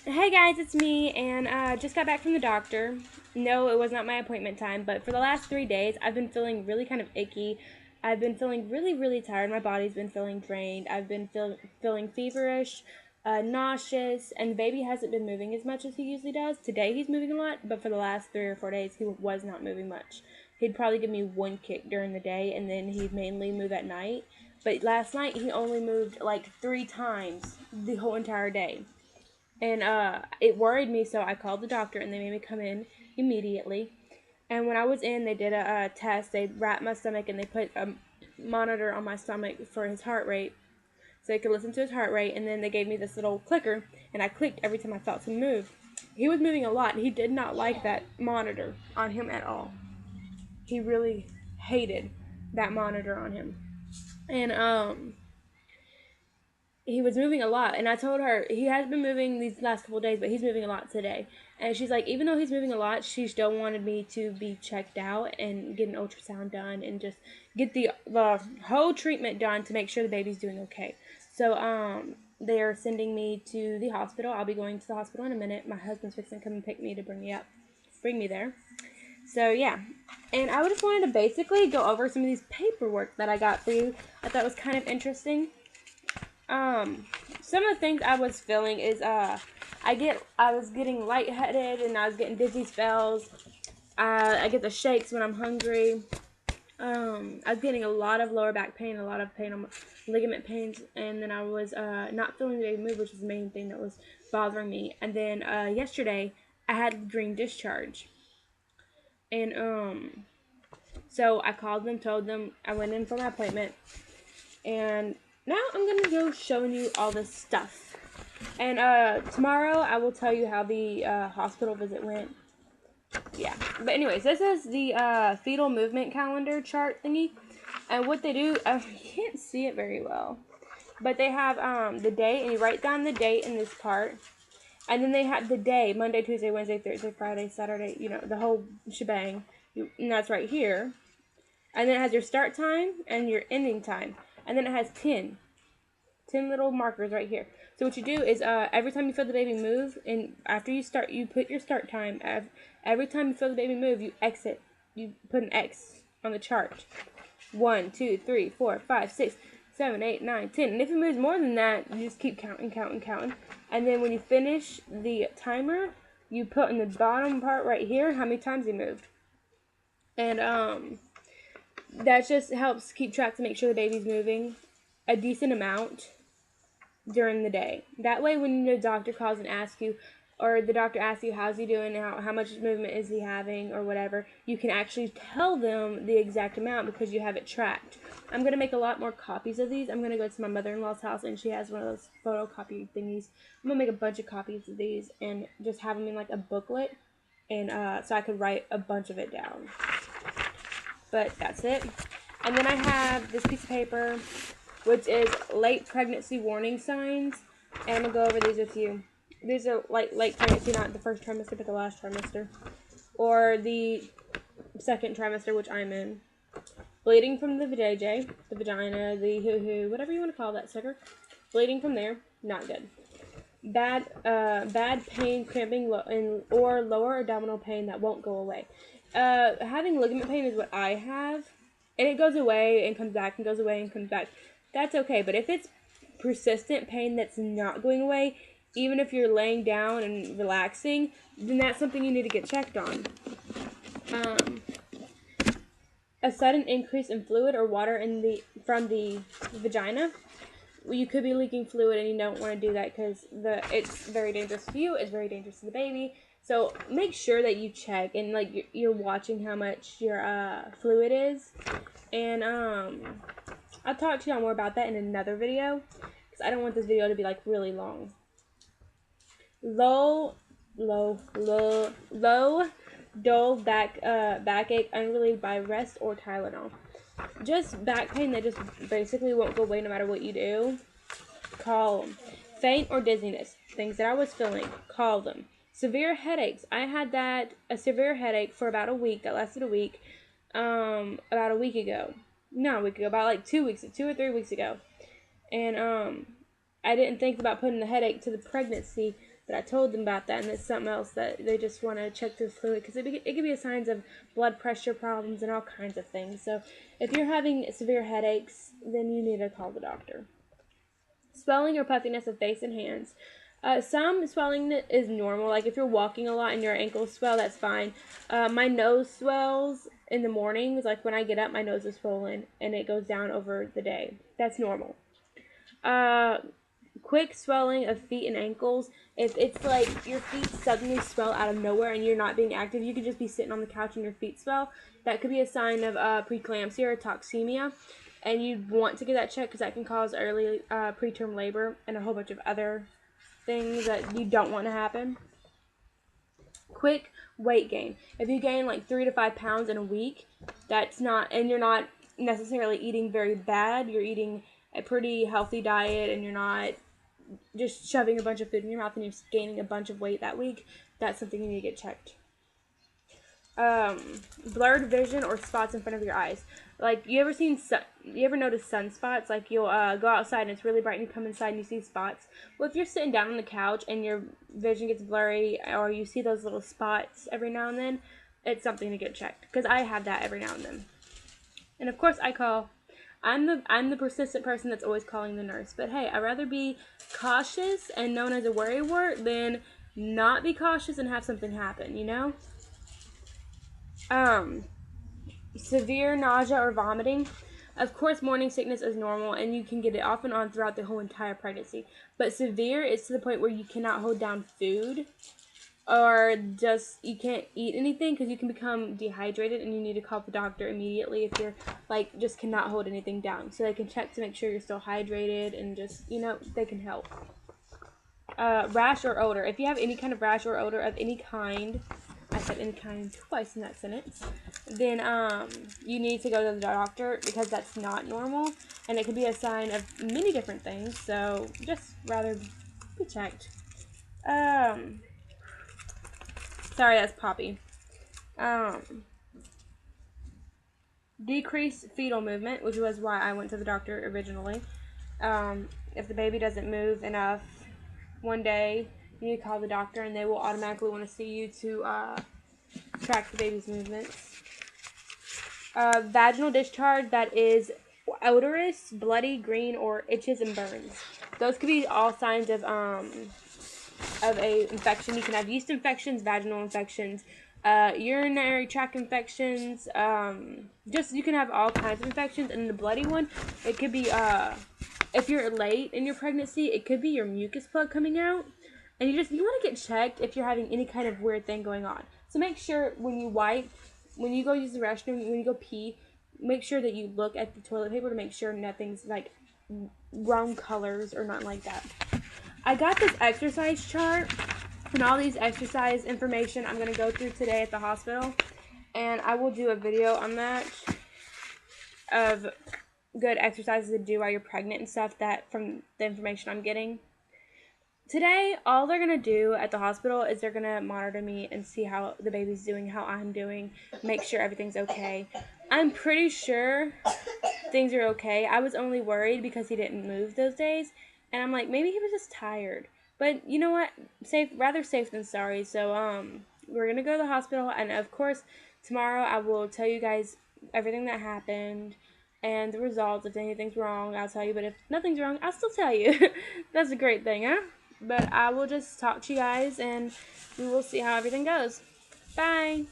Hey guys, it's me, and just got back from the doctor. No, it was not my appointment time, but for the last 3 days, I've been feeling really kind of icky. I've been feeling really, really tired. My body's been feeling drained. I've been feeling feverish, nauseous, and the baby hasn't been moving as much as he usually does. Today he's moving a lot, but for the last 3 or 4 days, he was not moving much. He'd probably give me one kick during the day, and then he'd mainly move at night. But last night, he only moved like 3 times the whole entire day. And it worried me, so I called the doctor, and they made me come in immediately. And when I was in, they did a test. They wrapped my stomach, and they put a monitor on my stomach for his heart rate, so they could listen to his heart rate. And then they gave me this little clicker, and I clicked every time I felt him move. He was moving a lot, and he did not like that monitor on him at all. He really hated that monitor on him. And he was moving a lot, and I told her he has been moving these last couple of days, but he's moving a lot today. And she's like, even though he's moving a lot, she still wanted me to be checked out and get an ultrasound done and just get the whole treatment done to make sure the baby's doing okay. So they are sending me to the hospital. I'll be going to the hospital in a minute. My husband's fixing to come and pick me to bring me there. So yeah, and I just wanted to basically go over some of these paperwork that I got for you. I thought was kind of interesting. Um, some of the things I was feeling is I was getting lightheaded, and I was getting dizzy spells. I get the shakes when I'm hungry. I was getting a lot of lower back pain, a lot of pain on my ligament pains, and then I was not feeling the baby move, which is the main thing that was bothering me. And then yesterday I had green discharge, and so I called them, told them I went in for my appointment, and now I'm gonna go showing you all this stuff. And tomorrow I will tell you how the hospital visit went. Yeah. But anyways, this is the fetal movement calendar chart thingy. And what they do, you can't see it very well, but they have the date, and you write down the date in this part. And then they have the day, Monday, Tuesday, Wednesday, Thursday, Friday, Saturday, the whole shebang. And that's right here. And then it has your start time and your ending time. And then it has 10 little markers right here. So what you do is every time you feel the baby move, and after you start, you put your start time. Every time you feel the baby move, you exit. You put an X on the chart. 1, 2, 3, 4, 5, 6, 7, 8, 9, 10. And if it moves more than that, you just keep counting. And then when you finish the timer, you put in the bottom part right here how many times you moved. And that just helps keep track to make sure the baby's moving a decent amount during the day. That way, when the doctor calls and asks you, or the doctor asks you how's he doing, how much movement is he having, or whatever, you can actually tell them the exact amount because you have it tracked. I'm going to make a lot more copies of these. I'm going to go to my mother-in-law's house, and she has one of those photocopy thingies. I'm going to make a bunch of copies of these and just have them in like a booklet, and so I could write a bunch of it down. But that's it. And then I have this piece of paper, which is late pregnancy warning signs. And I'm going to go over these with you. These are like late pregnancy, not the first trimester, but the last trimester. Or the second trimester, which I'm in. Bleeding from the vajayjay, the vagina, the hoo-hoo, whatever you want to call that sucker. Bleeding from there, not good. Bad pain, cramping, or lower abdominal pain that won't go away. Having ligament pain is what I have, and it goes away and comes back and goes away and comes back. That's okay, but if it's persistent pain that's not going away, even if you're laying down and relaxing, then that's something you need to get checked on. A sudden increase in fluid or water from the vagina. You could be leaking fluid, and you don't want to do that because it's very dangerous to you. It's very dangerous to the baby. So make sure that you check, and like you're watching how much your fluid is. And I'll talk to y'all more about that in another video because I don't want this video to be like really long. Low, dull backache unrelieved by rest or Tylenol. Just back pain that just basically won't go away no matter what you do. Call them. Faint or dizziness, things that I was feeling, call them. Severe headaches. I had a severe headache for about a week. That lasted a week. About a week ago. Not a week ago, about like 2 weeks, 2 or 3 weeks ago. And I didn't think about putting the headache to the pregnancy, but I told them about that, and it's something else that they just want to check their fluid, because it could be a signs of blood pressure problems and all kinds of things. So if you're having severe headaches, then you need to call the doctor. Swelling or puffiness of face and hands. Some swelling is normal, like if you're walking a lot and your ankles swell, that's fine. My nose swells in the mornings, like when I get up, my nose is swollen, and it goes down over the day. That's normal. Quick swelling of feet and ankles. If it's like your feet suddenly swell out of nowhere and you're not being active, you could just be sitting on the couch and your feet swell. That could be a sign of preeclampsia or toxemia, and you want to get that checked because that can cause early preterm labor and a whole bunch of other things that you don't want to happen. Quick weight gain. If you gain like 3 to 5 pounds in a week, that's not, and you're not necessarily eating very bad, you're eating a pretty healthy diet, and you're not just shoving a bunch of food in your mouth and you're gaining a bunch of weight that week, that's something you need to get checked. Blurred vision or spots in front of your eyes. Like, you ever notice sunspots? Like, you'll go outside and it's really bright and you come inside and you see spots. Well, if you're sitting down on the couch and your vision gets blurry or you see those little spots every now and then, it's something to get checked, because I have that every now and then. And of course I'm the persistent person that's always calling the nurse. But hey, I'd rather be cautious and known as a worrywart than not be cautious and have something happen, you know? Severe nausea or vomiting. Of course, morning sickness is normal, and you can get it off and on throughout the whole entire pregnancy. But severe is to the point where you cannot hold down food, or just you can't eat anything because you can become dehydrated, and you need to call the doctor immediately if you're like just cannot hold anything down, so they can check to make sure you're still hydrated, and just, you know, they can help. Rash or odor. If you have any kind of rash or odor of any kind, I said any kind twice in that sentence, then you need to go to the doctor, because that's not normal, and it could be a sign of many different things. So just rather be checked. Sorry, that's Poppy. Decreased fetal movement, which was why I went to the doctor originally. If the baby doesn't move enough one day, you need to call the doctor, and they will automatically want to see you to track the baby's movements. Vaginal discharge that is odorous, bloody, green, or itches and burns. Those could be all signs of a infection. You can have yeast infections, vaginal infections, urinary tract infections. Just, you can have all kinds of infections. And the bloody one, it could be if you're late in your pregnancy, it could be your mucus plug coming out, and you want to get checked if you're having any kind of weird thing going on. So make sure when you wipe, when you go use the restroom, when you go pee, make sure that you look at the toilet paper to make sure nothing's like wrong colors or nothing like that. I got this exercise chart and all these exercise information I'm going to go through today at the hospital, and I will do a video on that of good exercises to do while you're pregnant and stuff, that from the information I'm getting. Today, all they're going to do at the hospital is they're going to monitor me and see how the baby's doing, how I'm doing, make sure everything's okay. I'm pretty sure things are okay. I was only worried because he didn't move those days, and I'm like, maybe he was just tired. But you know what? Rather safe than sorry. So we're going to go to the hospital, and of course, tomorrow I will tell you guys everything that happened and the results. If anything's wrong, I'll tell you, but if nothing's wrong, I'll still tell you. That's a great thing, huh? But I will just talk to you guys, and we will see how everything goes. Bye!